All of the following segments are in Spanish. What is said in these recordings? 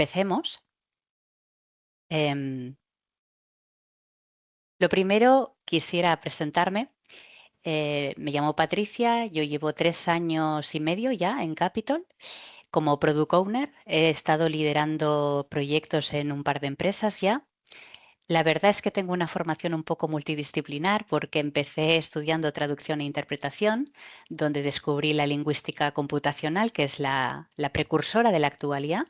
empecemos. Em, lo primero, quisiera presentarme. Me llamo Patricia, yo llevo 3 años y medio ya en Capitol como Product Owner. He estado liderando proyectos en un par de empresas ya. La verdad es que tengo una formación un poco multidisciplinar porque empecé estudiando traducción e interpretación, donde descubrí la lingüística computacional, que es la precursora de la actualidad,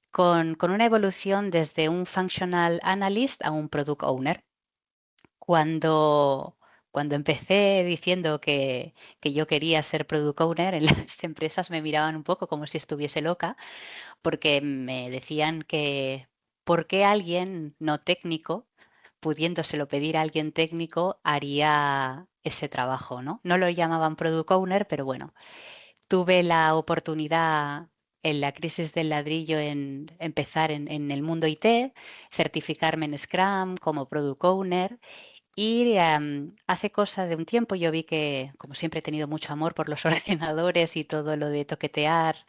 con una evolución desde un functional analyst a un product owner. Cuando, cuando empecé diciendo que yo quería ser product owner, en las empresas me miraban un poco como si estuviese loca, porque me decían que ¿por qué alguien no técnico, pudiéndoselo pedir a alguien técnico, haría ese trabajo, ¿no? No lo llamaban product owner, pero bueno, tuve la oportunidad en la crisis del ladrillo en empezar en el mundo IT, certificarme en Scrum como product owner y hace cosa de un tiempo yo vi que, como siempre he tenido mucho amor por los ordenadores y todo lo de toquetear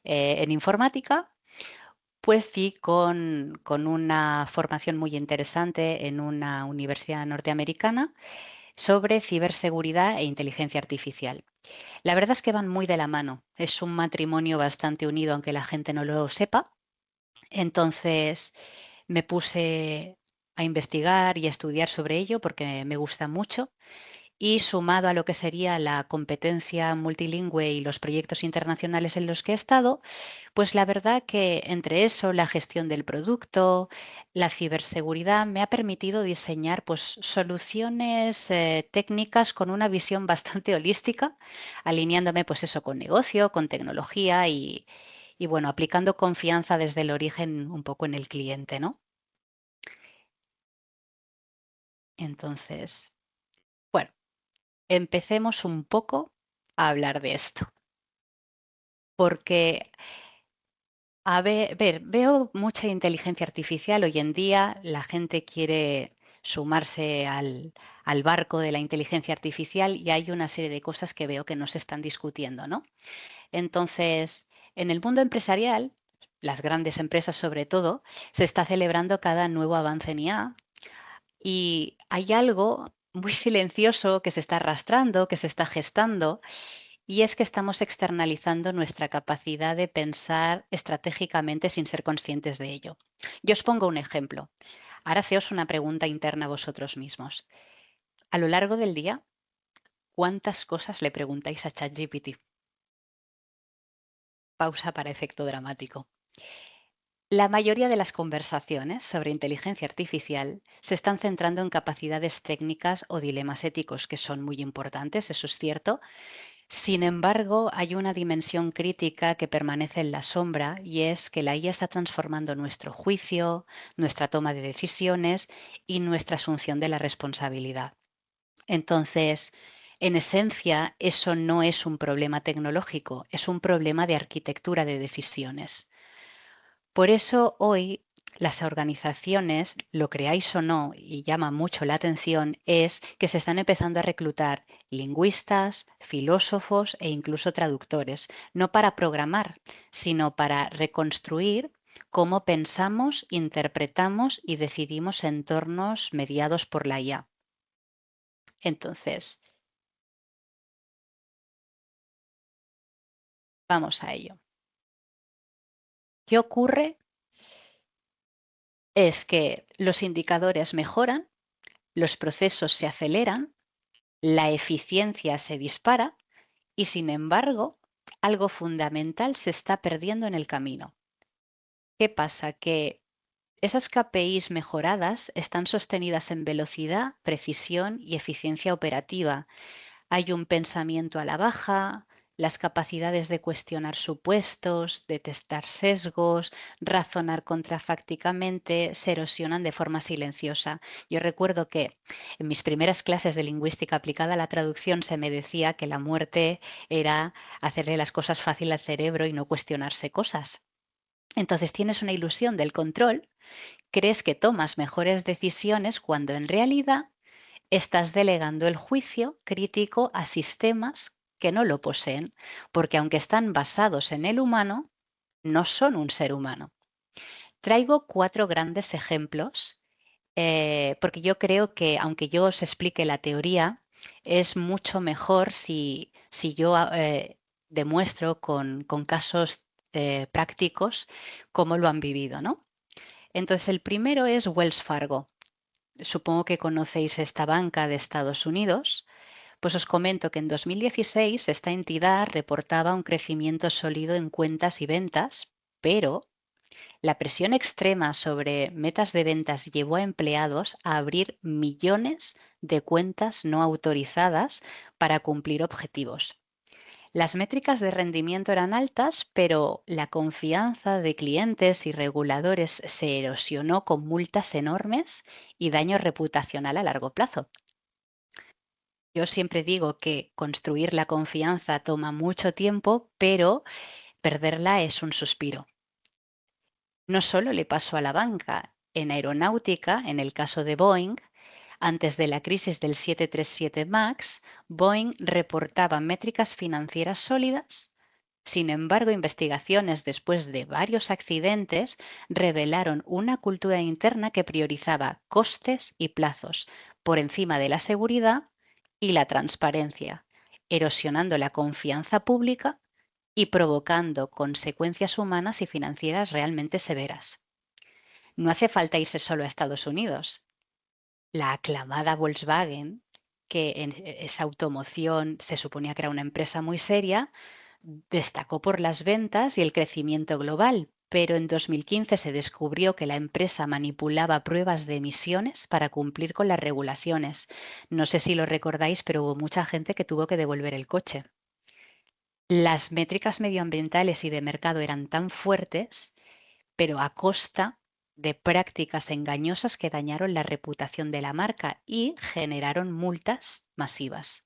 en informática, pues sí, con una formación muy interesante en una universidad norteamericana sobre ciberseguridad e inteligencia artificial. La verdad es que van muy de la mano. Es un matrimonio bastante unido, aunque la gente no lo sepa. Entonces me puse a investigar y a estudiar sobre ello porque me gusta mucho y sumado a lo que sería la competencia multilingüe y los proyectos internacionales en los que he estado, pues la verdad que entre eso, la gestión del producto, la ciberseguridad, me ha permitido diseñar pues soluciones técnicas con una visión bastante holística, alineándome pues eso con negocio, con tecnología y bueno, aplicando confianza desde el origen un poco en el cliente, ¿no? Entonces, bueno, empecemos un poco a hablar de esto, porque veo mucha inteligencia artificial hoy en día, la gente quiere sumarse al barco de la inteligencia artificial y hay una serie de cosas que veo que no se están discutiendo, ¿no? Entonces, en el mundo empresarial, las grandes empresas sobre todo, se está celebrando cada nuevo avance en IA y hay algo muy silencioso que se está arrastrando, que se está gestando, y es que estamos externalizando nuestra capacidad de pensar estratégicamente sin ser conscientes de ello. Yo os pongo un ejemplo. Ahora haceos una pregunta interna a vosotros mismos. A lo largo del día, ¿cuántas cosas le preguntáis a ChatGPT? Pausa para efecto dramático. La mayoría de las conversaciones sobre inteligencia artificial se están centrando en capacidades técnicas o dilemas éticos que son muy importantes, eso es cierto. Sin embargo, hay una dimensión crítica que permanece en la sombra y es que la IA está transformando nuestro juicio, nuestra toma de decisiones y nuestra asunción de la responsabilidad. Entonces, en esencia, eso no es un problema tecnológico, es un problema de arquitectura de decisiones. Por eso hoy las organizaciones, lo creáis o no, y llama mucho la atención, es que se están empezando a reclutar lingüistas, filósofos e incluso traductores, no para programar, sino para reconstruir cómo pensamos, interpretamos y decidimos entornos mediados por la IA. Entonces, vamos a ello. ¿Qué ocurre? Es que los indicadores mejoran, los procesos se aceleran, la eficiencia se dispara y, sin embargo, algo fundamental se está perdiendo en el camino. ¿Qué pasa? Que esas KPIs mejoradas están sostenidas en velocidad, precisión y eficiencia operativa. Hay un pensamiento a la baja, las capacidades de cuestionar supuestos, detectar sesgos, razonar contrafácticamente, se erosionan de forma silenciosa. Yo recuerdo que en mis primeras clases de lingüística aplicada a la traducción se me decía que la muerte era hacerle las cosas fácil al cerebro y no cuestionarse cosas. Entonces tienes una ilusión del control, crees que tomas mejores decisiones cuando en realidad estás delegando el juicio crítico a sistemas que no lo poseen, porque aunque están basados en el humano, no son un ser humano. Traigo 4 grandes ejemplos, porque yo creo que, aunque yo os explique la teoría, es mucho mejor si yo demuestro con casos prácticos cómo lo han vivido, ¿no? Entonces, el primero es Wells Fargo. Supongo que conocéis esta banca de Estados Unidos. Pues os comento que en 2016 esta entidad reportaba un crecimiento sólido en cuentas y ventas, pero la presión extrema sobre metas de ventas llevó a empleados a abrir millones de cuentas no autorizadas para cumplir objetivos. Las métricas de rendimiento eran altas, pero la confianza de clientes y reguladores se erosionó con multas enormes y daño reputacional a largo plazo. Yo siempre digo que construir la confianza toma mucho tiempo, pero perderla es un suspiro. No solo le pasó a la banca, en aeronáutica, en el caso de Boeing, antes de la crisis del 737 MAX, Boeing reportaba métricas financieras sólidas. Sin embargo, investigaciones después de varios accidentes revelaron una cultura interna que priorizaba costes y plazos por encima de la seguridad y la transparencia, erosionando la confianza pública y provocando consecuencias humanas y financieras realmente severas. No hace falta irse solo a Estados Unidos. La aclamada Volkswagen, que en esa automoción se suponía que era una empresa muy seria, destacó por las ventas y el crecimiento global, pero en 2015 se descubrió que la empresa manipulaba pruebas de emisiones para cumplir con las regulaciones. No sé si lo recordáis, pero hubo mucha gente que tuvo que devolver el coche. Las métricas medioambientales y de mercado eran tan fuertes, pero a costa de prácticas engañosas que dañaron la reputación de la marca y generaron multas masivas.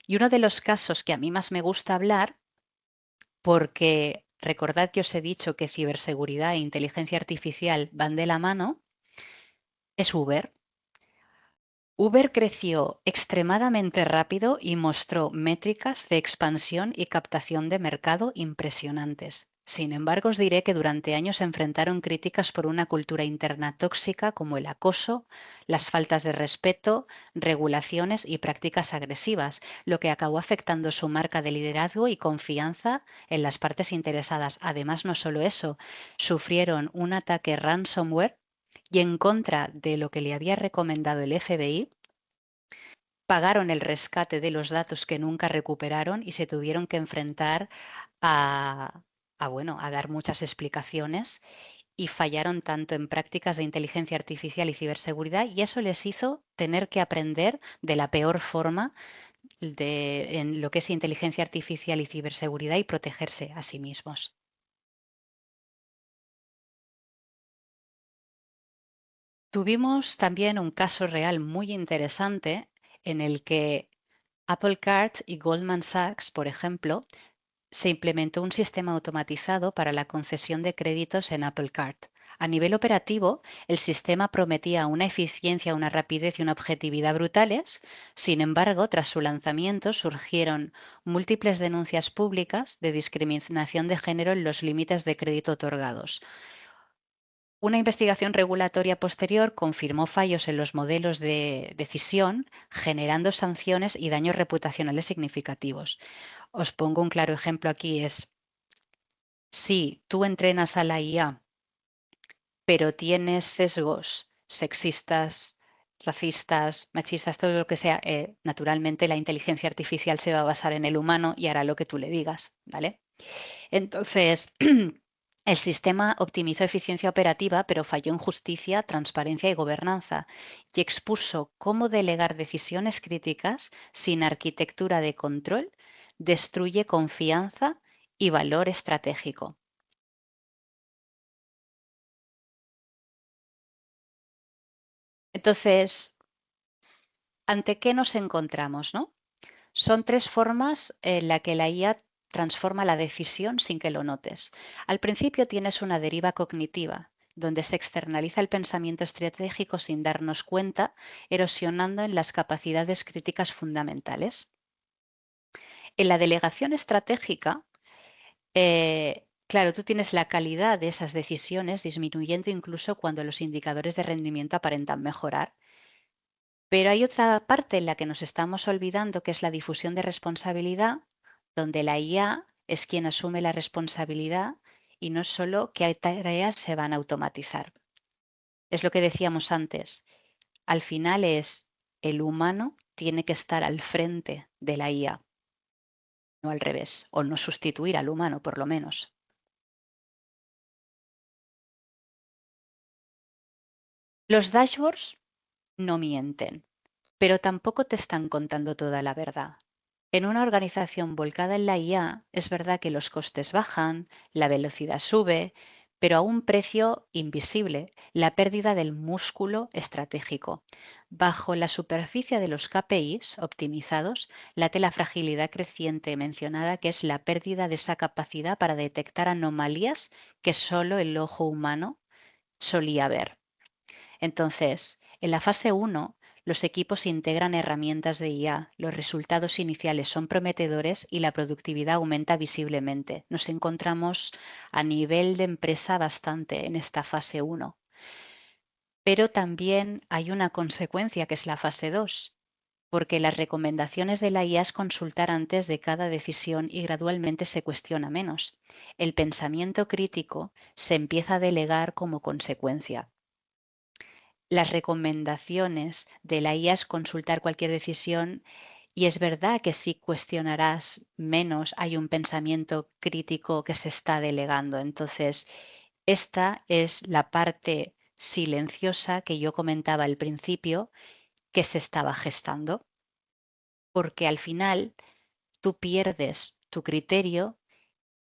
Y uno de los casos que a mí más me gusta hablar, porque recordad que os he dicho que ciberseguridad e inteligencia artificial van de la mano, es Uber. Uber creció extremadamente rápido y mostró métricas de expansión y captación de mercado impresionantes. Sin embargo, os diré que durante años se enfrentaron críticas por una cultura interna tóxica como el acoso, las faltas de respeto, regulaciones y prácticas agresivas, lo que acabó afectando su marca de liderazgo y confianza en las partes interesadas. Además, no solo eso, sufrieron un ataque ransomware y en contra de lo que le había recomendado el FBI, pagaron el rescate de los datos que nunca recuperaron y se tuvieron que enfrentar a, a dar muchas explicaciones y fallaron tanto en prácticas de inteligencia artificial y ciberseguridad y eso les hizo tener que aprender de la peor forma en lo que es inteligencia artificial y ciberseguridad y protegerse a sí mismos. Tuvimos también un caso real muy interesante en el que Apple Card y Goldman Sachs, por ejemplo, se implementó un sistema automatizado para la concesión de créditos en Apple Card. A nivel operativo, el sistema prometía una eficiencia, una rapidez y una objetividad brutales. Sin embargo, tras su lanzamiento surgieron múltiples denuncias públicas de discriminación de género en los límites de crédito otorgados. Una investigación regulatoria posterior confirmó fallos en los modelos de decisión, generando sanciones y daños reputacionales significativos. Os pongo un claro ejemplo aquí, es si tú entrenas a la IA, pero tienes sesgos sexistas, racistas, machistas, todo lo que sea, naturalmente la inteligencia artificial se va a basar en el humano y hará lo que tú le digas, ¿vale? Entonces, el sistema optimizó eficiencia operativa, pero falló en justicia, transparencia y gobernanza, y expuso cómo delegar decisiones críticas sin arquitectura de control destruye confianza y valor estratégico. Entonces, ¿ante qué nos encontramos, no? Son tres formas en las que la IA transforma la decisión sin que lo notes. Al principio tienes una deriva cognitiva, donde se externaliza el pensamiento estratégico sin darnos cuenta, erosionando en las capacidades críticas fundamentales. En la delegación estratégica, Claro, tú tienes la calidad de esas decisiones disminuyendo incluso cuando los indicadores de rendimiento aparentan mejorar. Pero hay otra parte en la que nos estamos olvidando, que es la difusión de responsabilidad, donde la IA es quien asume la responsabilidad y no solo qué tareas se van a automatizar. Es lo que decíamos antes. Al final es el humano tiene que estar al frente de la IA, no al revés, o no sustituir al humano por lo menos. Los dashboards no mienten, pero tampoco te están contando toda la verdad. En una organización volcada en la IA, es verdad que los costes bajan, la velocidad sube, pero a un precio invisible, la pérdida del músculo estratégico. Bajo la superficie de los KPIs optimizados, late la fragilidad creciente mencionada, que es la pérdida de esa capacidad para detectar anomalías que solo el ojo humano solía ver. Entonces, en la fase uno, los equipos integran herramientas de IA, los resultados iniciales son prometedores y la productividad aumenta visiblemente. Nos encontramos a nivel de empresa bastante en esta fase uno. Pero también hay una consecuencia que es la fase 2, porque las recomendaciones de la IA es consultar antes de cada decisión y gradualmente se cuestiona menos. El pensamiento crítico se empieza a delegar como consecuencia. Las recomendaciones de la IA es consultar cualquier decisión y es verdad que si cuestionarás menos, hay un pensamiento crítico que se está delegando. Entonces, esta es la parte silenciosa que yo comentaba al principio que se estaba gestando, porque al final tú pierdes tu criterio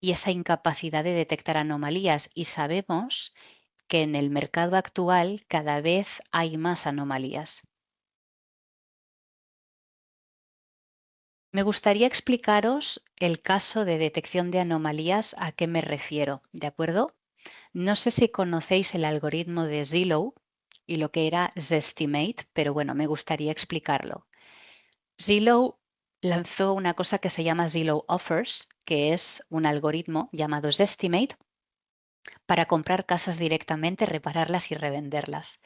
y esa incapacidad de detectar anomalías y sabemos que en el mercado actual cada vez hay más anomalías. Me gustaría explicaros el caso de detección de anomalías a qué me refiero, ¿de acuerdo? No sé si conocéis el algoritmo de Zillow y lo que era Zestimate, pero bueno, me gustaría explicarlo. Zillow lanzó una cosa que se llama Zillow Offers, que es un algoritmo llamado Zestimate para comprar casas directamente, repararlas y revenderlas.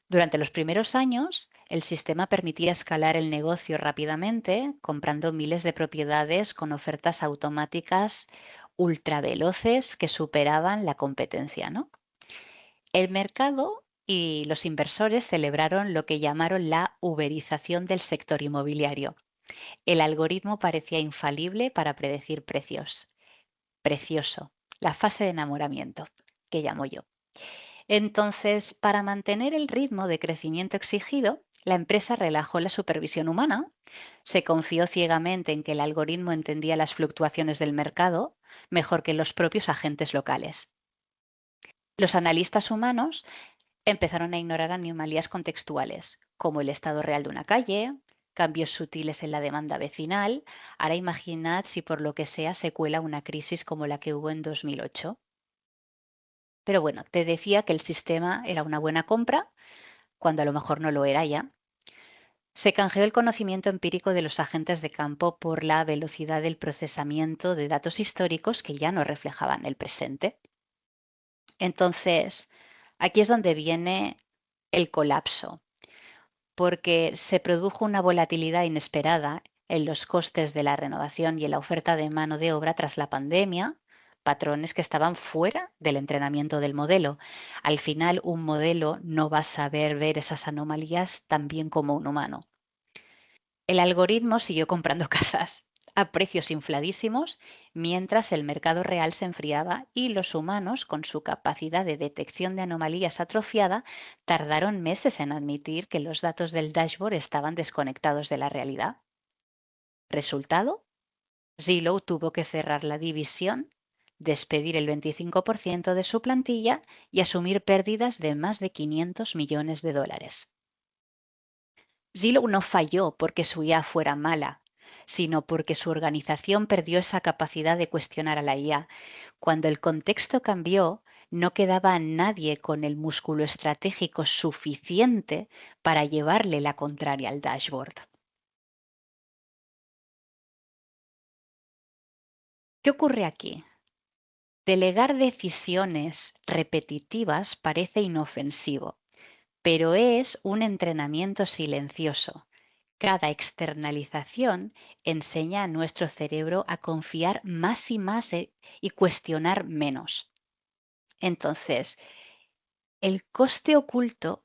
Durante los primeros años, el sistema permitía escalar el negocio rápidamente, comprando miles de propiedades con ofertas automáticas ultraveloces que superaban la competencia, ¿no? El mercado y los inversores celebraron lo que llamaron la uberización del sector inmobiliario. El algoritmo parecía infalible para predecir precios. Precioso. La fase de enamoramiento, que llamo yo. Entonces, para mantener el ritmo de crecimiento exigido, la empresa relajó la supervisión humana, se confió ciegamente en que el algoritmo entendía las fluctuaciones del mercado mejor que los propios agentes locales. Los analistas humanos empezaron a ignorar anomalías contextuales, como el estado real de una calle, cambios sutiles en la demanda vecinal. Ahora imaginad si por lo que sea se cuela una crisis como la que hubo en 2008. Pero bueno, te decía que el sistema era una buena compra cuando a lo mejor no lo era ya. Se canjeó el conocimiento empírico de los agentes de campo por la velocidad del procesamiento de datos históricos que ya no reflejaban el presente. Entonces, aquí es donde viene el colapso, porque se produjo una volatilidad inesperada en los costes de la renovación y en la oferta de mano de obra tras la pandemia, patrones que estaban fuera del entrenamiento del modelo. Al final, un modelo no va a saber ver esas anomalías tan bien como un humano. El algoritmo siguió comprando casas a precios infladísimos mientras el mercado real se enfriaba y los humanos, con su capacidad de detección de anomalías atrofiada, tardaron meses en admitir que los datos del dashboard estaban desconectados de la realidad. Resultado, Zillow tuvo que cerrar la división, despedir el 25% de su plantilla y asumir pérdidas de más de 500 millones de dólares. Zillow no falló porque su IA fuera mala, sino porque su organización perdió esa capacidad de cuestionar a la IA. Cuando el contexto cambió, no quedaba nadie con el músculo estratégico suficiente para llevarle la contraria al dashboard. ¿Qué ocurre aquí? Delegar decisiones repetitivas parece inofensivo, pero es un entrenamiento silencioso. Cada externalización enseña a nuestro cerebro a confiar más y más y cuestionar menos. Entonces, el coste oculto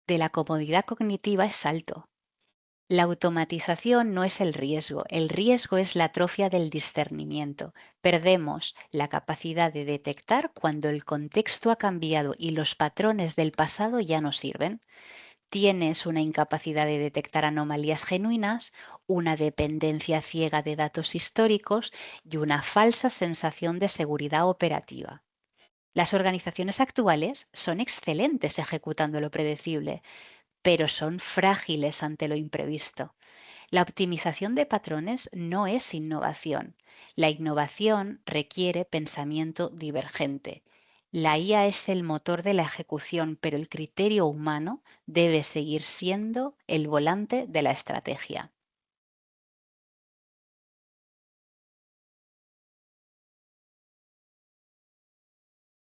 de la comodidad cognitiva es alto. La automatización no es el riesgo es la atrofia del discernimiento. Perdemos la capacidad de detectar cuando el contexto ha cambiado y los patrones del pasado ya no sirven. Tienes una incapacidad de detectar anomalías genuinas, una dependencia ciega de datos históricos y una falsa sensación de seguridad operativa. Las organizaciones actuales son excelentes ejecutando lo predecible, pero son frágiles ante lo imprevisto. La optimización de patrones no es innovación. La innovación requiere pensamiento divergente. La IA es el motor de la ejecución, pero el criterio humano debe seguir siendo el volante de la estrategia.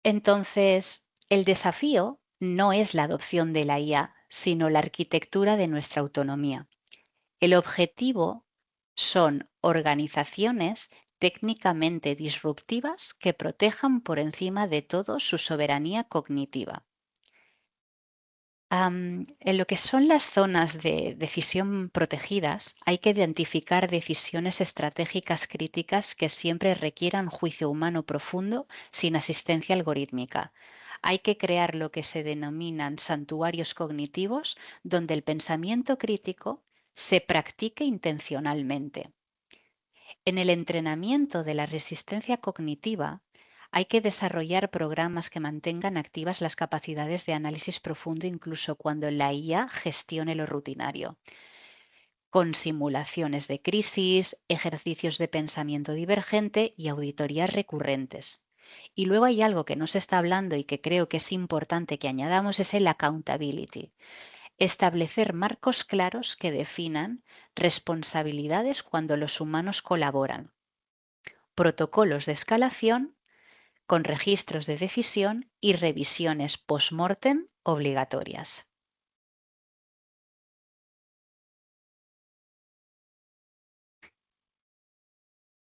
Entonces, el desafío no es la adopción de la IA, sino la arquitectura de nuestra autonomía. El objetivo son organizaciones técnicamente disruptivas que protejan por encima de todo su soberanía cognitiva. En lo que son las zonas de decisión protegidas, hay que identificar decisiones estratégicas críticas que siempre requieran juicio humano profundo sin asistencia algorítmica. Hay que crear lo que se denominan santuarios cognitivos, donde el pensamiento crítico se practique intencionalmente. En el entrenamiento de la resistencia cognitiva, hay que desarrollar programas que mantengan activas las capacidades de análisis profundo incluso cuando la IA gestione lo rutinario, con simulaciones de crisis, ejercicios de pensamiento divergente y auditorías recurrentes. Y luego hay algo que no se está hablando y que creo que es importante que añadamos, es el accountability. Establecer marcos claros que definan responsabilidades cuando los humanos colaboran, protocolos de escalación con registros de decisión y revisiones post-mortem obligatorias.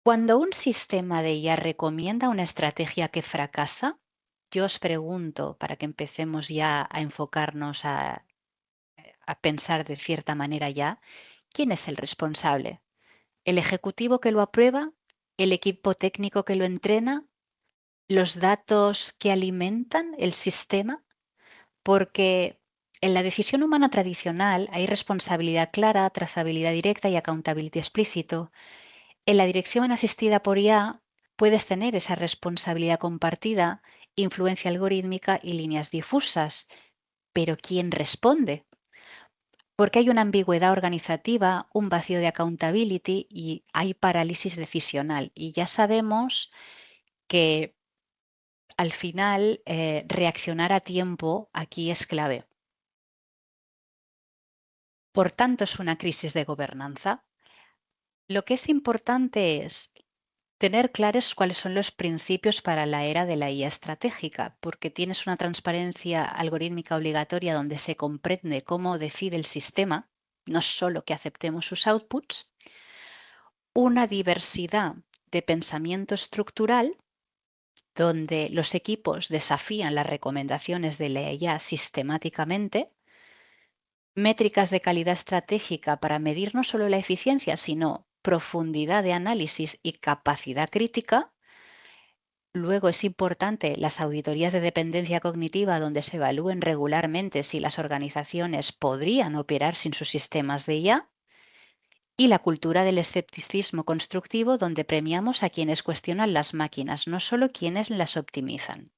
Cuando un sistema de IA recomienda una estrategia que fracasa, yo os pregunto, para que empecemos ya a enfocarnos a pensar de cierta manera ya, ¿quién es el responsable? ¿El ejecutivo que lo aprueba? ¿El equipo técnico que lo entrena? ¿Los datos que alimentan el sistema? Porque en la decisión humana tradicional hay responsabilidad clara, trazabilidad directa y accountability explícito. En la dirección asistida por IA puedes tener esa responsabilidad compartida, influencia algorítmica y líneas difusas. Pero ¿quién responde? Porque hay una ambigüedad organizativa, un vacío de accountability y hay parálisis decisional. Y ya sabemos que al final reaccionar a tiempo aquí es clave. Por tanto, es una crisis de gobernanza. Lo que es importante es tener claros cuáles son los principios para la era de la IA estratégica, porque tienes una transparencia algorítmica obligatoria donde se comprende cómo decide el sistema, no solo que aceptemos sus outputs, una diversidad de pensamiento estructural donde los equipos desafían las recomendaciones de la IA sistemáticamente, métricas de calidad estratégica para medir no solo la eficiencia, sino profundidad de análisis y capacidad crítica. Luego es importante las auditorías de dependencia cognitiva donde se evalúen regularmente si las organizaciones podrían operar sin sus sistemas de IA y la cultura del escepticismo constructivo donde premiamos a quienes cuestionan las máquinas, no solo quienes las optimizan.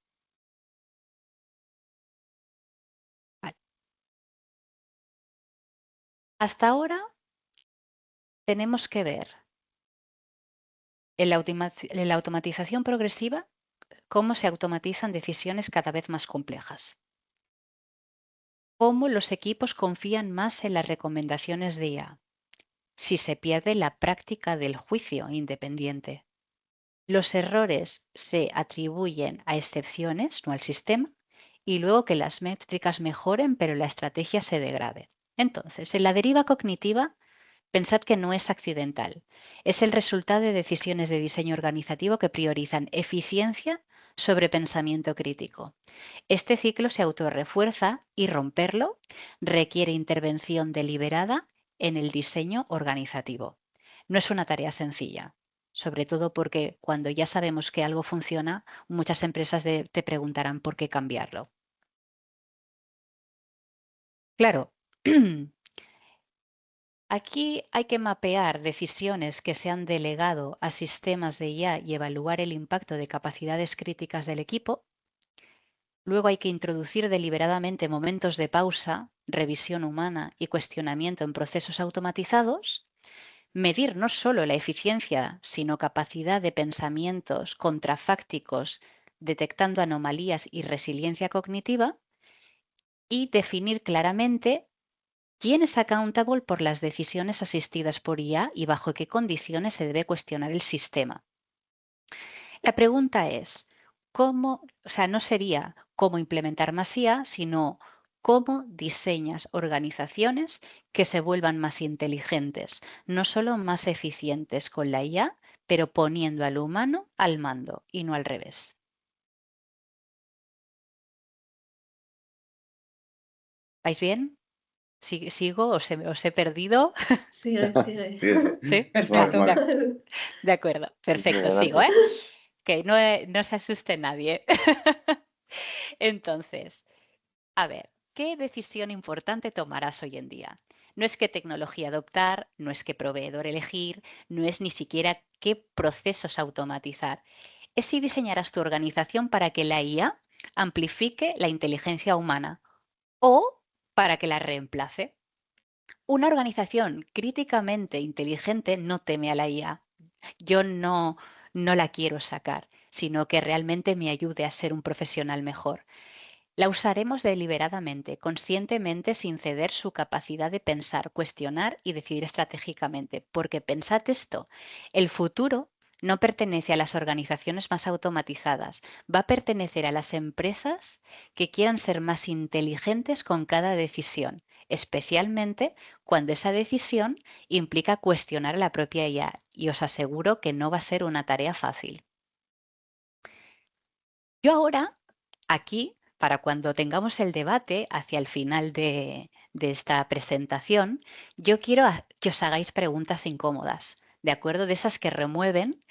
Vale. Hasta ahora tenemos que ver en la automatización progresiva cómo se automatizan decisiones cada vez más complejas, cómo los equipos confían más en las recomendaciones de IA, si se pierde la práctica del juicio independiente. Los errores se atribuyen a excepciones, no al sistema, y luego que las métricas mejoren, pero la estrategia se degrade. Entonces, en la deriva cognitiva, pensad que no es accidental. Es el resultado de decisiones de diseño organizativo que priorizan eficiencia sobre pensamiento crítico. Este ciclo se autorrefuerza y romperlo requiere intervención deliberada en el diseño organizativo. No es una tarea sencilla, sobre todo porque cuando ya sabemos que algo funciona, muchas empresas te preguntarán por qué cambiarlo. Claro, aquí hay que mapear decisiones que se han delegado a sistemas de IA y evaluar el impacto de capacidades críticas del equipo. Luego hay que introducir deliberadamente momentos de pausa, revisión humana y cuestionamiento en procesos automatizados. Medir no solo la eficiencia, sino capacidad de pensamientos contrafácticos, detectando anomalías y resiliencia cognitiva. Y definir claramente quién es accountable por las decisiones asistidas por IA y bajo qué condiciones se debe cuestionar el sistema. La pregunta es, ¿cómo, o sea, no sería cómo implementar más IA, sino cómo diseñas organizaciones que se vuelvan más inteligentes, no solo más eficientes con la IA, pero poniendo al humano al mando y no al revés? ¿Vais bien? ¿Sigo? ¿Os he perdido? Sigue, sigue. Sí, sí. ¿Sí? Vamos, Perfecto. vamos. De acuerdo, Sí, perfecto, sigo, adelante. ¿eh? Que no se asuste nadie. Entonces, a ver, ¿qué decisión importante tomarás hoy en día? No es qué tecnología adoptar, no es qué proveedor elegir, no es ni siquiera qué procesos automatizar. Es si diseñarás tu organización para que la IA amplifique la inteligencia humana o para que la reemplace. Una organización críticamente inteligente no teme a la IA. Yo no la quiero sacar, sino que realmente me ayude a ser un profesional mejor. La usaremos deliberadamente, conscientemente, sin ceder su capacidad de pensar, cuestionar y decidir estratégicamente. Porque pensad esto, el futuro no pertenece a las organizaciones más automatizadas, va a pertenecer a las empresas que quieran ser más inteligentes con cada decisión, especialmente cuando esa decisión implica cuestionar a la propia IA. Y os aseguro que no va a ser una tarea fácil. Yo ahora, aquí, para cuando tengamos el debate hacia el final de esta presentación, yo quiero que os hagáis preguntas incómodas, ¿de acuerdo? De esas que remueven.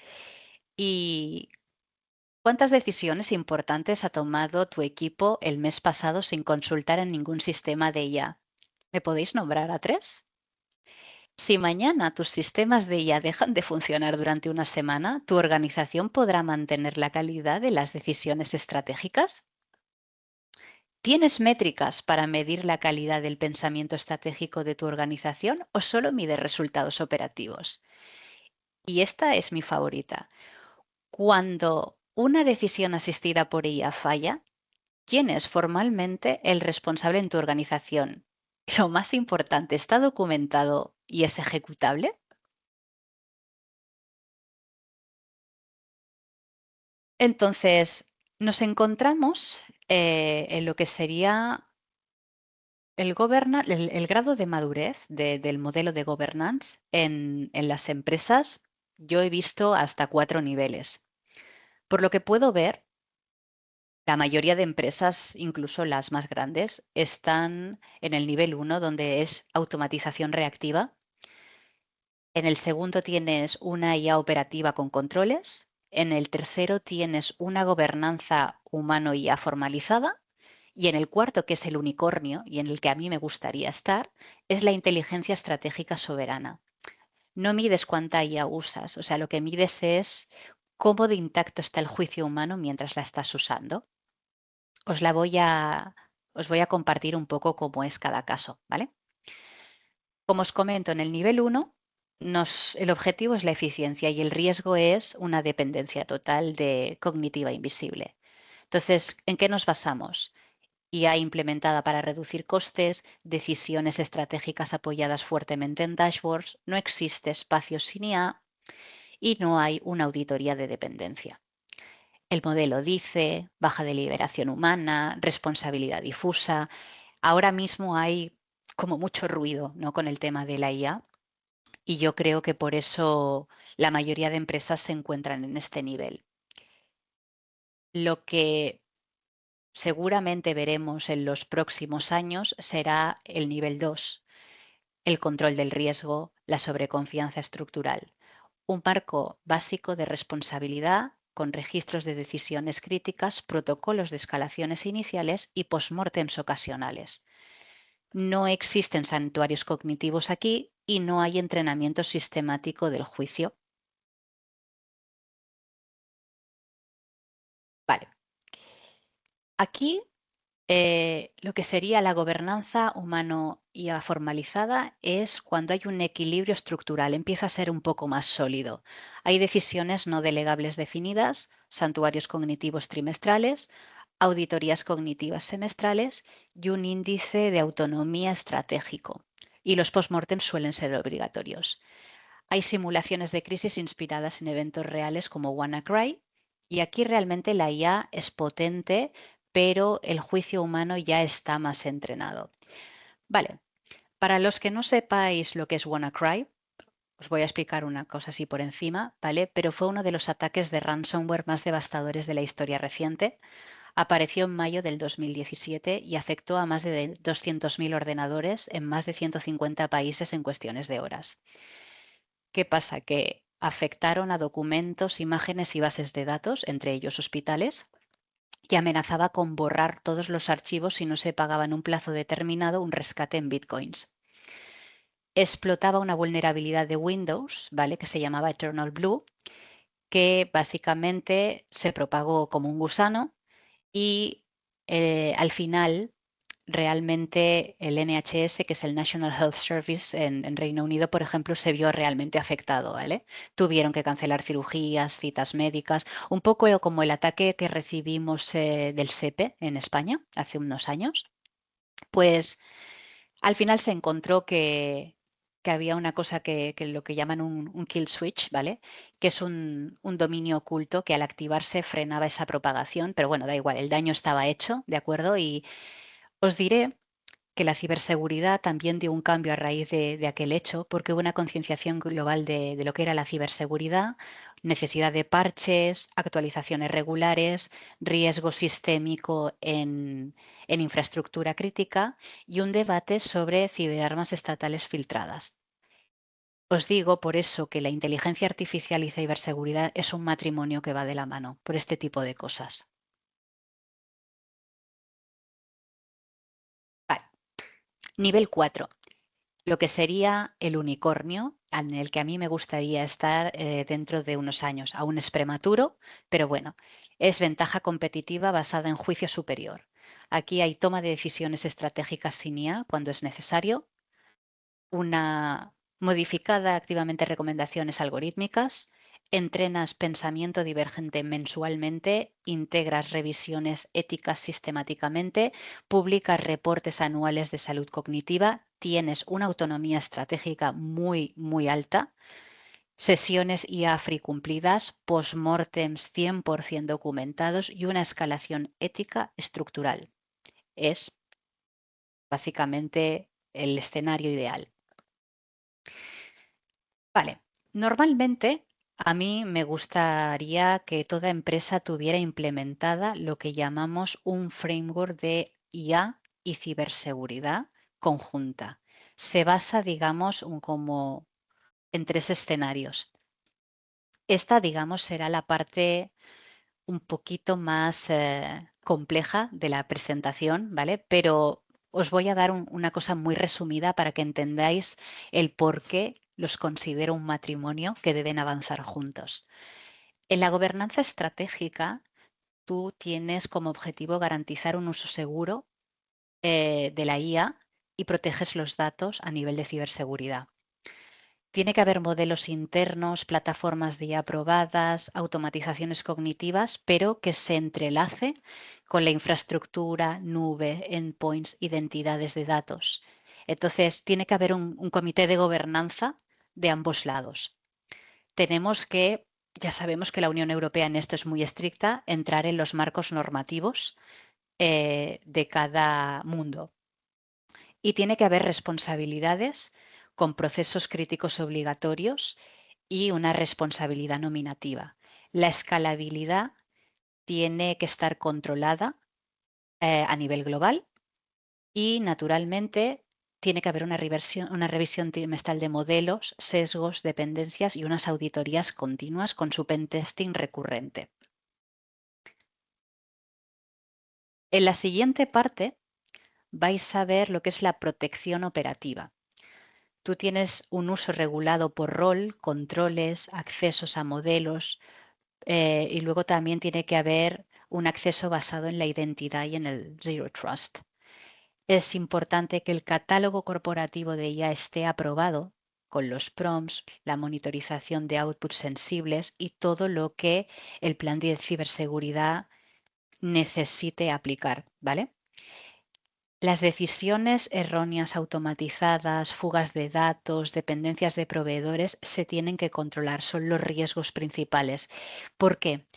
¿Y cuántas decisiones importantes ha tomado tu equipo el mes pasado sin consultar en ningún sistema de IA? ¿Me podéis nombrar a 3? Si mañana tus sistemas de IA dejan de funcionar durante una semana, ¿tu organización podrá mantener la calidad de las decisiones estratégicas? ¿Tienes métricas para medir la calidad del pensamiento estratégico de tu organización o solo mides resultados operativos? Y esta es mi favorita. Cuando una decisión asistida por IA falla, ¿quién es formalmente el responsable en tu organización? Lo más importante, ¿está documentado y es ejecutable? Entonces, nos encontramos en lo que sería el grado de madurez del modelo de governance en las empresas. Yo he visto hasta 4 niveles. Por lo que puedo ver, la mayoría de empresas, incluso las más grandes, están en el nivel 1, donde es automatización reactiva. En el segundo tienes una IA operativa con controles. En el tercero tienes una gobernanza humano-IA formalizada. Y en el cuarto, que es el unicornio y en el que a mí me gustaría estar, es la inteligencia estratégica soberana. No mides cuánta IA usas, o sea, lo que mides es cómo de intacto está el juicio humano mientras la estás usando. Os la voy a, os voy a compartir un poco cómo es cada caso, ¿vale? Como os comento, en el nivel 1, el objetivo es la eficiencia y el riesgo es una dependencia total de cognitiva invisible. Entonces, ¿en qué nos basamos? IA implementada para reducir costes, decisiones estratégicas apoyadas fuertemente en dashboards, no existe espacio sin IA y no hay una auditoría de dependencia. El modelo dice, baja deliberación humana, responsabilidad difusa. Ahora mismo hay como mucho ruido, ¿no?, con el tema de la IA, y yo creo que por eso la mayoría de empresas se encuentran en este nivel. Lo que seguramente veremos en los próximos años será el nivel 2, el control del riesgo, la sobreconfianza estructural. Un marco básico de responsabilidad con registros de decisiones críticas, protocolos de escalaciones iniciales y postmortems ocasionales. No existen santuarios cognitivos aquí y no hay entrenamiento sistemático del juicio. Vale. Aquí lo que sería la gobernanza humano y formalizada es cuando hay un equilibrio estructural, empieza a ser un poco más sólido. Hay decisiones no delegables definidas, santuarios cognitivos trimestrales, auditorías cognitivas semestrales y un índice de autonomía estratégico. Y los postmortems suelen ser obligatorios. Hay simulaciones de crisis inspiradas en eventos reales como WannaCry, y aquí realmente la IA es potente, pero el juicio humano ya está más entrenado. Vale, para los que no sepáis lo que es WannaCry, os voy a explicar una cosa así por encima, ¿vale? Pero fue uno de los ataques de ransomware más devastadores de la historia reciente. Apareció en mayo del 2017 y afectó a más de 200.000 ordenadores en más de 150 países en cuestiones de horas. ¿Qué pasa? Que afectaron a documentos, imágenes y bases de datos, entre ellos hospitales, y amenazaba con borrar todos los archivos si no se pagaba en un plazo determinado un rescate en bitcoins. Explotaba una vulnerabilidad de Windows, ¿vale?, que se llamaba Eternal Blue, que básicamente se propagó como un gusano y al final realmente el NHS, que es el National Health Service en Reino Unido, por ejemplo, se vio realmente afectado, ¿vale? Tuvieron que cancelar cirugías, citas médicas, un poco como el ataque que recibimos del SEPE en España hace unos años. Pues al final se encontró que había una cosa que lo que llaman un kill switch, ¿vale? Que es un dominio oculto que al activarse frenaba esa propagación, pero bueno, da igual, el daño estaba hecho, ¿de acuerdo? Y os diré que la ciberseguridad también dio un cambio a raíz de aquel hecho, porque hubo una concienciación global de lo que era la ciberseguridad, necesidad de parches, actualizaciones regulares, riesgo sistémico en infraestructura crítica y un debate sobre ciberarmas estatales filtradas. Os digo por eso que la inteligencia artificial y ciberseguridad es un matrimonio que va de la mano por este tipo de cosas. Vale. Nivel 4. Lo que sería el unicornio en el que a mí me gustaría estar dentro de unos años. Aún es prematuro, pero bueno, es ventaja competitiva basada en juicio superior. Aquí hay toma de decisiones estratégicas sin IA cuando es necesario, una modificada activamente recomendaciones algorítmicas, entrenas pensamiento divergente mensualmente, integras revisiones éticas sistemáticamente, publicas reportes anuales de salud cognitiva, tienes una autonomía estratégica muy, muy alta, sesiones IA-free cumplidas, postmortems 100% documentados y una escalación ética estructural. Es básicamente el escenario ideal. Vale, normalmente a mí me gustaría que toda empresa tuviera implementada lo que llamamos un framework de IA y ciberseguridad conjunta. Se basa, digamos, como en tres escenarios. Esta, digamos, será la parte un poquito más compleja de la presentación, ¿vale? Pero os voy a dar una cosa muy resumida para que entendáis el por qué los considero un matrimonio que deben avanzar juntos. En la gobernanza estratégica, tú tienes como objetivo garantizar un uso seguro de la IA y proteges los datos a nivel de ciberseguridad. Tiene que haber modelos internos, plataformas de IA aprobadas, automatizaciones cognitivas, pero que se entrelace con la infraestructura, nube, endpoints, identidades de datos. Entonces, tiene que haber un comité de gobernanza de ambos lados. tenemos que, ya sabemos que la Unión Europea en esto es muy estricta, entrar en los marcos normativos de cada mundo. Y tiene que haber responsabilidades con procesos críticos obligatorios y una responsabilidad nominativa. La escalabilidad tiene que estar controlada a nivel global y, naturalmente, tiene que haber una revisión trimestral de modelos, sesgos, dependencias y unas auditorías continuas con su pentesting recurrente. En la siguiente parte vais a ver lo que es la protección operativa. Tú tienes un uso regulado por rol, controles, accesos a modelos y luego también tiene que haber un acceso basado en la identidad y en el Zero Trust. Es importante que el catálogo corporativo de IA esté aprobado con los prompts, la monitorización de outputs sensibles y todo lo que el plan de ciberseguridad necesite aplicar, ¿vale? Las decisiones erróneas automatizadas, fugas de datos, dependencias de proveedores se tienen que controlar, son los riesgos principales. ¿Por qué?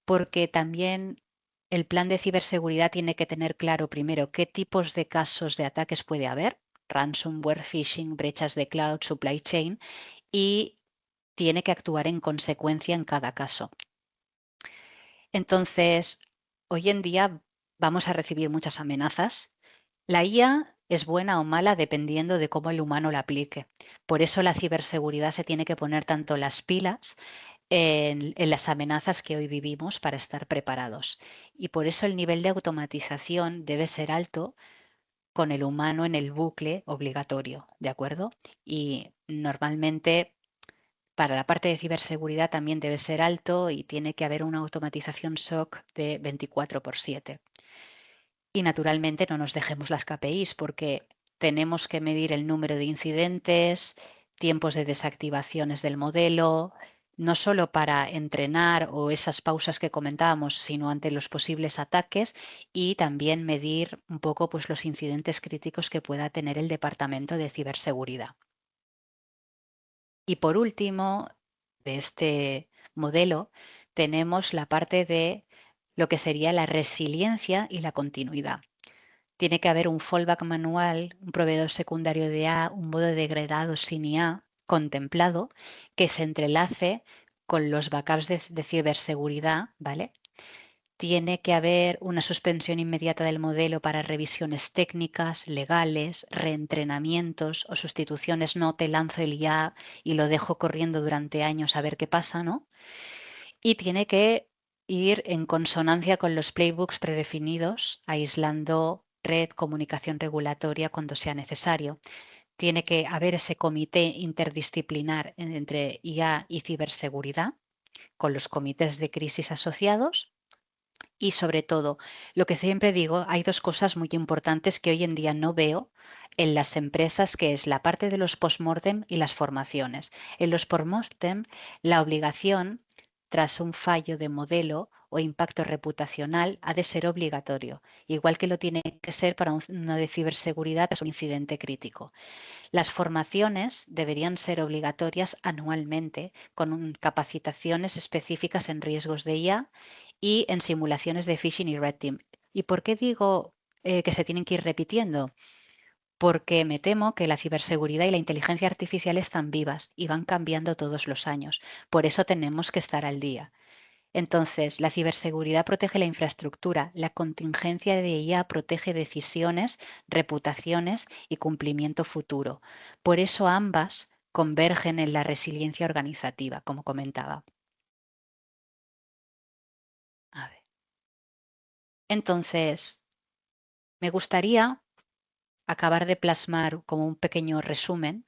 Porque también el plan de ciberseguridad tiene que tener claro primero qué tipos de casos de ataques puede haber, ransomware, phishing, brechas de cloud, supply chain, y tiene que actuar en consecuencia en cada caso. Entonces, hoy en día vamos a recibir muchas amenazas. La IA es buena o mala dependiendo de cómo el humano la aplique. Por eso la ciberseguridad se tiene que poner tanto las pilas en las amenazas que hoy vivimos para estar preparados. Y por eso el nivel de automatización debe ser alto con el humano en el bucle obligatorio, ¿de acuerdo? Y normalmente para la parte de ciberseguridad también debe ser alto y tiene que haber una automatización SOC de 24/7. Y naturalmente no nos dejemos las KPIs porque tenemos que medir el número de incidentes, tiempos de desactivaciones del modelo, no solo para entrenar o esas pausas que comentábamos, sino ante los posibles ataques y también medir un poco pues, los incidentes críticos que pueda tener el departamento de ciberseguridad. Y por último, de este modelo, tenemos la parte de lo que sería la resiliencia y la continuidad. Tiene que haber un fallback manual, un proveedor secundario de IA, un modo degradado sin IA contemplado que se entrelace con los backups de ciberseguridad, ¿vale? Tiene que haber una suspensión inmediata del modelo para revisiones técnicas, legales, reentrenamientos o sustituciones. No te lanzo el IA y lo dejo corriendo durante años a ver qué pasa, ¿no? Y tiene que ir en consonancia con los playbooks predefinidos, aislando red, comunicación regulatoria cuando sea necesario. Tiene que haber ese comité interdisciplinar entre IA y ciberseguridad, con los comités de crisis asociados. Y sobre todo, lo que siempre digo, hay dos cosas muy importantes que hoy en día no veo en las empresas, que es la parte de los postmortem y las formaciones. En los postmortem, la obligación tras un fallo de modelo o impacto reputacional ha de ser obligatorio, igual que lo tiene que ser para uno de ciberseguridad tras un incidente crítico. Las formaciones deberían ser obligatorias anualmente con capacitaciones específicas en riesgos de IA y en simulaciones de phishing y red team. ¿Y por qué digo que se tienen que ir repitiendo? Porque me temo que la ciberseguridad y la inteligencia artificial están vivas y van cambiando todos los años. Por eso tenemos que estar al día. Entonces, la ciberseguridad protege la infraestructura, la contingencia de IA protege decisiones, reputaciones y cumplimiento futuro. Por eso ambas convergen en la resiliencia organizativa, como comentaba. A ver. Entonces, me gustaría acabar de plasmar como un pequeño resumen,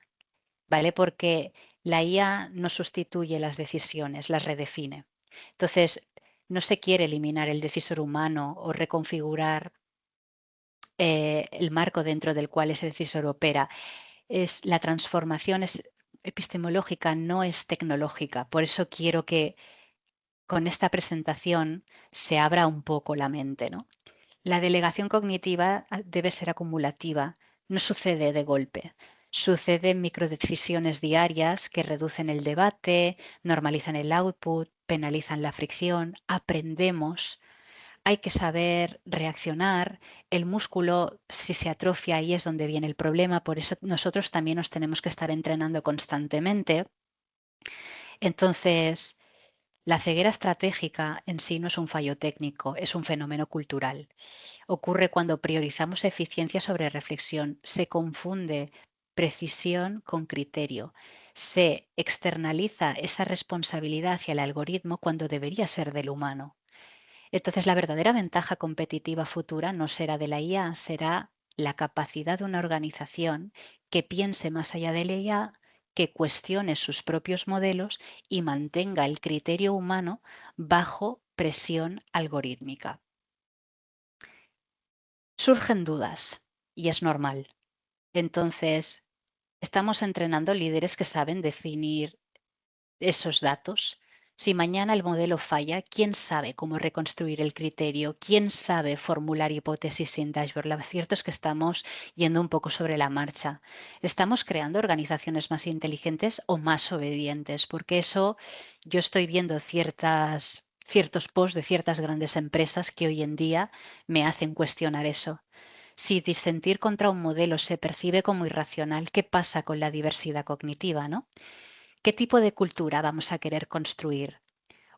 ¿vale? Porque la IA no sustituye las decisiones, las redefine. Entonces, no se quiere eliminar el decisor humano o reconfigurar el marco dentro del cual ese decisor opera. La transformación epistemológica, no es tecnológica. Por eso quiero que con esta presentación se abra un poco la mente, ¿no? La delegación cognitiva debe ser acumulativa, no sucede de golpe. Suceden microdecisiones diarias que reducen el debate, normalizan el output, penalizan la fricción, aprendemos. Hay que saber reaccionar. El músculo, si se atrofia, ahí es donde viene el problema. Por eso nosotros también nos tenemos que estar entrenando constantemente. Entonces, la ceguera estratégica en sí no es un fallo técnico, es un fenómeno cultural. Ocurre cuando priorizamos eficiencia sobre reflexión. Se confunde precisión con criterio. Se externaliza esa responsabilidad hacia el algoritmo cuando debería ser del humano. Entonces, la verdadera ventaja competitiva futura no será de la IA, será la capacidad de una organización que piense más allá de la IA, que cuestione sus propios modelos y mantenga el criterio humano bajo presión algorítmica. Surgen dudas y es normal. Entonces, estamos entrenando líderes que saben definir esos datos. Si mañana el modelo falla, ¿quién sabe cómo reconstruir el criterio? ¿Quién sabe formular hipótesis sin dashboard? Lo cierto es que estamos yendo un poco sobre la marcha. Estamos creando organizaciones más inteligentes o más obedientes, porque eso yo estoy viendo ciertos posts de ciertas grandes empresas que hoy en día me hacen cuestionar eso. Si disentir contra un modelo se percibe como irracional, ¿qué pasa con la diversidad cognitiva, no? ¿Qué tipo de cultura vamos a querer construir?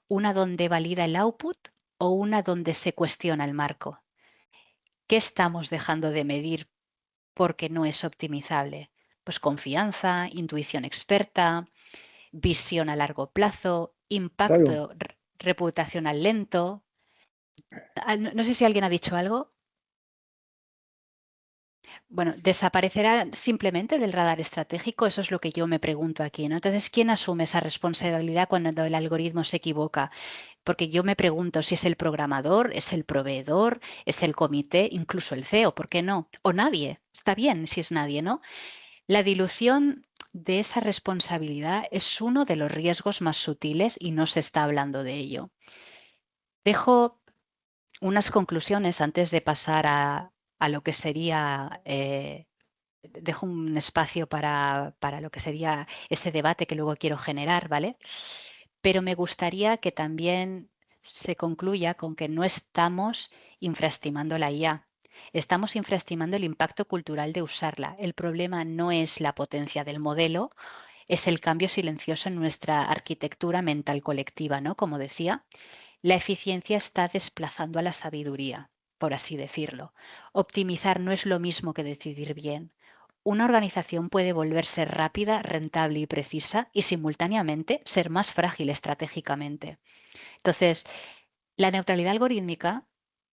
¿Una donde valida el output o una donde se cuestiona el marco? ¿Qué estamos dejando de medir porque no es optimizable? Pues confianza, intuición experta, visión a largo plazo, Claro, impacto reputacional lento. No sé si alguien ha dicho algo. Bueno, desaparecerá simplemente del radar estratégico, eso es lo que yo me pregunto aquí, ¿no? Entonces, ¿quién asume esa responsabilidad cuando el algoritmo se equivoca? Porque yo me pregunto si es el programador, es el proveedor, es el comité, incluso el CEO, ¿por qué no? O nadie. Está bien si es nadie, ¿no? La dilución de esa responsabilidad es uno de los riesgos más sutiles y no se está hablando de ello. Dejo unas conclusiones antes de pasar a lo que sería dejo un espacio para lo que sería ese debate que luego quiero generar, ¿vale? Pero me gustaría que también se concluya con que no estamos infraestimando la IA. Estamos infraestimando el impacto cultural de usarla. El problema no es la potencia del modelo, es el cambio silencioso en nuestra arquitectura mental colectiva, ¿no? Como decía, la eficiencia está desplazando a la sabiduría, por así decirlo. Optimizar no es lo mismo que decidir bien. Una organización puede volverse rápida, rentable y precisa y simultáneamente ser más frágil estratégicamente. Entonces, la neutralidad algorítmica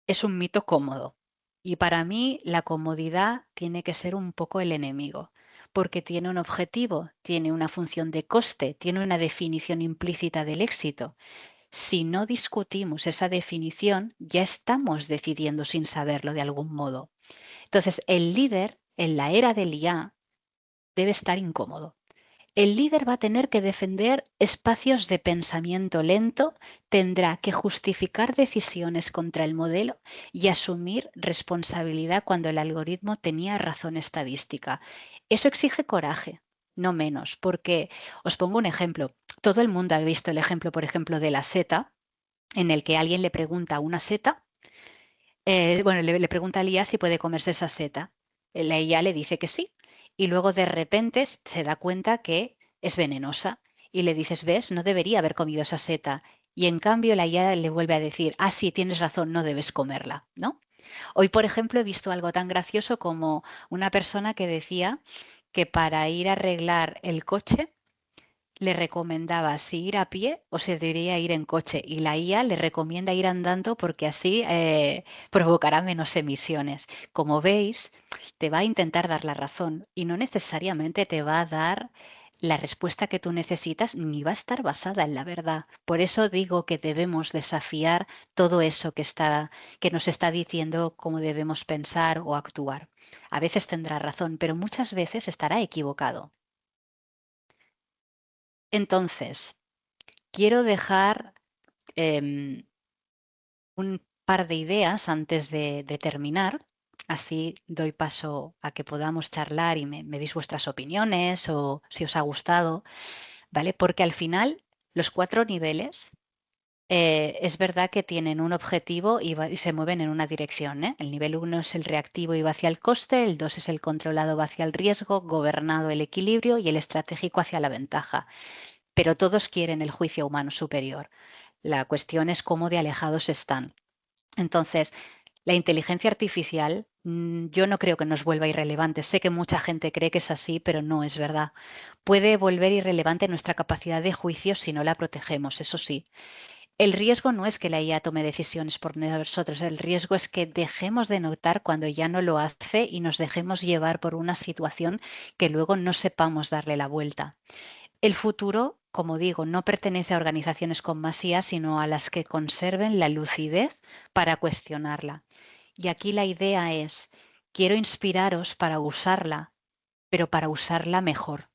es un mito cómodo y para mí la comodidad tiene que ser un poco el enemigo, porque tiene un objetivo, tiene una función de coste, tiene una definición implícita del éxito. Si no discutimos esa definición, ya estamos decidiendo sin saberlo de algún modo. Entonces, el líder en la era del IA debe estar incómodo. El líder va a tener que defender espacios de pensamiento lento, tendrá que justificar decisiones contra el modelo y asumir responsabilidad cuando el algoritmo tenía razón estadística. Eso exige coraje, no menos, porque os pongo un ejemplo. Todo el mundo ha visto el ejemplo, por ejemplo, de la seta, en el que alguien le pregunta a una seta, bueno, le pregunta a Lía si puede comerse esa seta. La IA le dice que sí. Y luego de repente se da cuenta que es venenosa. Y le dices, ves, no debería haber comido esa seta. Y en cambio la IA le vuelve a decir, ah, sí, tienes razón, no debes comerla, ¿no? Hoy, por ejemplo, he visto algo tan gracioso como una persona que decía que para ir a arreglar el coche le recomendaba si ir a pie o se debería ir en coche y la IA le recomienda ir andando porque así provocará menos emisiones. Como veis, te va a intentar dar la razón y no necesariamente te va a dar la respuesta que tú necesitas ni va a estar basada en la verdad. Por eso digo que debemos desafiar todo eso que nos está diciendo cómo debemos pensar o actuar. A veces tendrá razón, pero muchas veces estará equivocado. Entonces, quiero dejar un par de ideas antes de terminar. Así doy paso a que podamos charlar y me deis vuestras opiniones o si os ha gustado, ¿vale? Porque al final los 4 niveles es verdad que tienen un objetivo y se mueven en una dirección, ¿eh? El nivel 1 es el reactivo y va hacia el coste, el 2 es el controlado, va hacia el riesgo, gobernado el equilibrio y el estratégico hacia la ventaja. Pero todos quieren el juicio humano superior. La cuestión es cómo de alejados están. Entonces, la inteligencia artificial, yo no creo que nos vuelva irrelevante. Sé que mucha gente cree que es así, pero no es verdad. Puede volver irrelevante nuestra capacidad de juicio si no la protegemos, eso sí. El riesgo no es que la IA tome decisiones por nosotros, el riesgo es que dejemos de notar cuando ya no lo hace y nos dejemos llevar por una situación que luego no sepamos darle la vuelta. El futuro, como digo, no pertenece a organizaciones con más IA, sino a las que conserven la lucidez para cuestionarla. Y aquí la idea es, quiero inspiraros para usarla, pero para usarla mejor.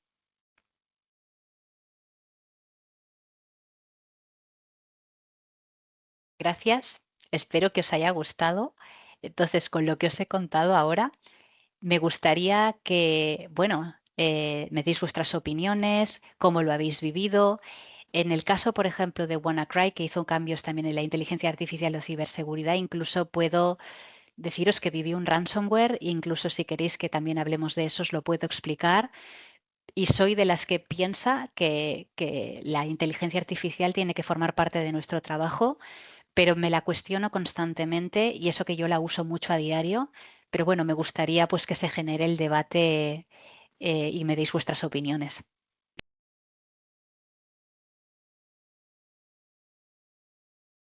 Gracias, espero que os haya gustado. Entonces, con lo que os he contado ahora, me gustaría que, bueno, me deis vuestras opiniones, cómo lo habéis vivido. En el caso, por ejemplo, de WannaCry, que hizo cambios también en la inteligencia artificial o ciberseguridad, incluso puedo deciros que viví un ransomware, incluso si queréis que también hablemos de eso, os lo puedo explicar. Y soy de las que piensa que la inteligencia artificial tiene que formar parte de nuestro trabajo, pero me la cuestiono constantemente y eso que yo la uso mucho a diario. Pero bueno, me gustaría pues que se genere el debate y me deis vuestras opiniones.